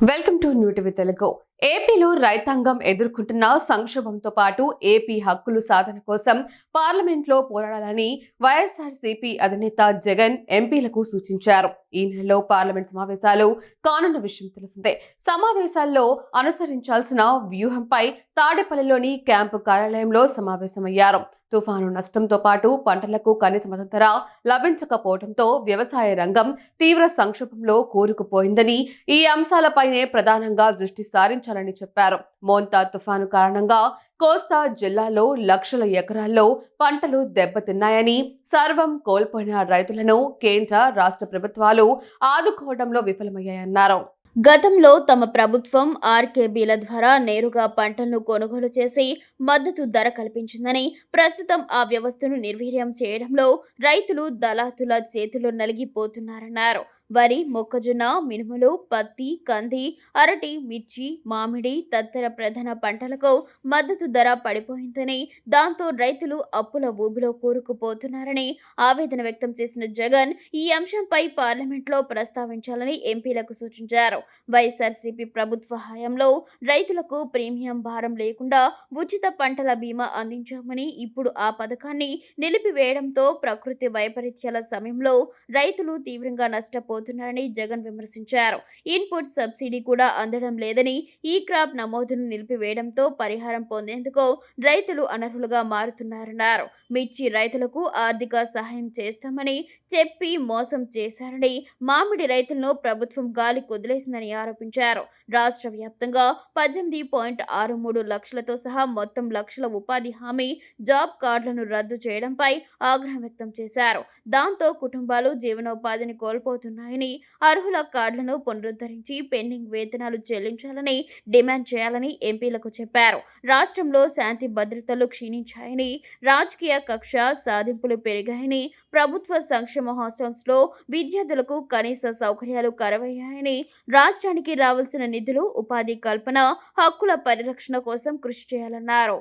Welcome to new TV Telugu. ఏపీలో రైతాంగం ఎదుర్కొంటున్న సంక్షోభంతో పాటు ఏపీ హక్కులు సాధన కోసం పార్లమెంట్లో పోరాడాలని వైఎస్ఆర్సీపీ అధినేత జగన్ ఎంపీలకు సూచించారు. ఈ నెలలో పార్లమెంట్ సమావేశాలు కానున్న విషయం తెలిసిందే. సమావేశాల్లో అనుసరించాల్సిన వ్యూహంపై తాడేపల్లిలోని క్యాంపు కార్యాలయంలో సమావేశమయ్యారు. తుఫాను నష్టంతో పాటు పంటలకు కనీస మద్దతు ధర లభించకపోవడంతో వ్యవసాయ రంగం తీవ్ర సంక్షోభంలో కూరుకుపోయిందని, ఈ అంశాలపైనే ప్రధానంగా దృష్టి సారించాలని చెప్పారు. మోంతా తుఫాను కారణంగా కోస్తా జిల్లాలో లక్షల ఎకరాల్లో పంటలు దెబ్బతిన్నాయని, సర్వం కోల్పోయిన రైతులను కేంద్ర రాష్ట్ర ప్రభుత్వాలు ఆదుకోవడంలో విఫలమయ్యాయన్నారు. గతంలో తమ ప్రభుత్వం ఆర్కేబీల ద్వారా నేరుగా పంటలను కొనుగోలు చేసి మద్దతు ధర కల్పించిందని, ప్రస్తుతం ఆ వ్యవస్థను నిర్వీర్యం చేయడంలో రైతులు దళాతుల చేతుల్లో నలిగిపోతున్నారన్నారు. వరి, మొక్కజొన్న, మినుములు, పత్తి, కంది, అరటి, మిర్చి, మామిడి తదితర ప్రధాన పంటలకు మద్దతు ధర పడిపోయిందని, దాంతో రైతులు అప్పుల ఊబిలో కూరుకుపోతున్నారని ఆవేదన వ్యక్తం చేసిన జగన్ ఈ అంశంపై పార్లమెంట్లో ప్రస్తావించాలని ఎంపీలకు సూచించారు. వైఎస్ఆర్సీపీ ప్రభుత్వ హయాంలో రైతులకు ప్రీమియం భారం లేకుండా ఉచిత పంటల బీమా అందించామని, ఇప్పుడు ఆ పథకాన్ని నిలిపివేయడంతో ప్రకృతి వైపరీత్యాల సమయంలో రైతులు తీవ్రంగా నష్టపోతున్నారని జగన్ విమర్శించారు. ఇన్పుట్ సబ్సిడీ కూడా అందడం లేదని, ఈ క్రాప్ నమోదును నిలిపివేయడంతో పరిహారం పొందేందుకు రైతులు అనర్హులుగా మారుతున్నారన్నారు. మిర్చి రైతులకు ఆర్థిక సహాయం చేస్తామని చెప్పి మోసం చేశారని, మామిడి రైతులను ప్రభుత్వం గాలి కొదిలేసిందని ఆరోపించారు. రాష్ట్ర వ్యాప్తంగా 18.63 లక్షలతో సహా మొత్తం లక్షల ఉపాధి హామీ జాబ్ కార్డులను రద్దు చేయడంపై ఆగ్రహం వ్యక్తం చేశారు. దాంతో కుటుంబాలు జీవనోపాధిని కోల్పోతున్నాయని, అర్హుల కార్డులను పునరుద్ధరించి పెండింగ్ వేతనాలు చెల్లించాలని డిమాండ్ చేయాలని ఎంపీలకు చెప్పారు. రాష్ట్రంలో శాంతి భద్రతలు క్షీణించాయని, రాజకీయ కక్ష సాధింపులు పెరిగాయని, ప్రభుత్వ సంక్షేమ హాస్టల్స్లో విద్యార్థులకు కనీస సౌకర్యాలు కరువయ్యాయని, రాష్ట్రానికి రావాల్సిన నిధులు, ఉపాధి కల్పన, హక్కుల పరిరక్షణ కోసం కృషి చేయాలన్నారు.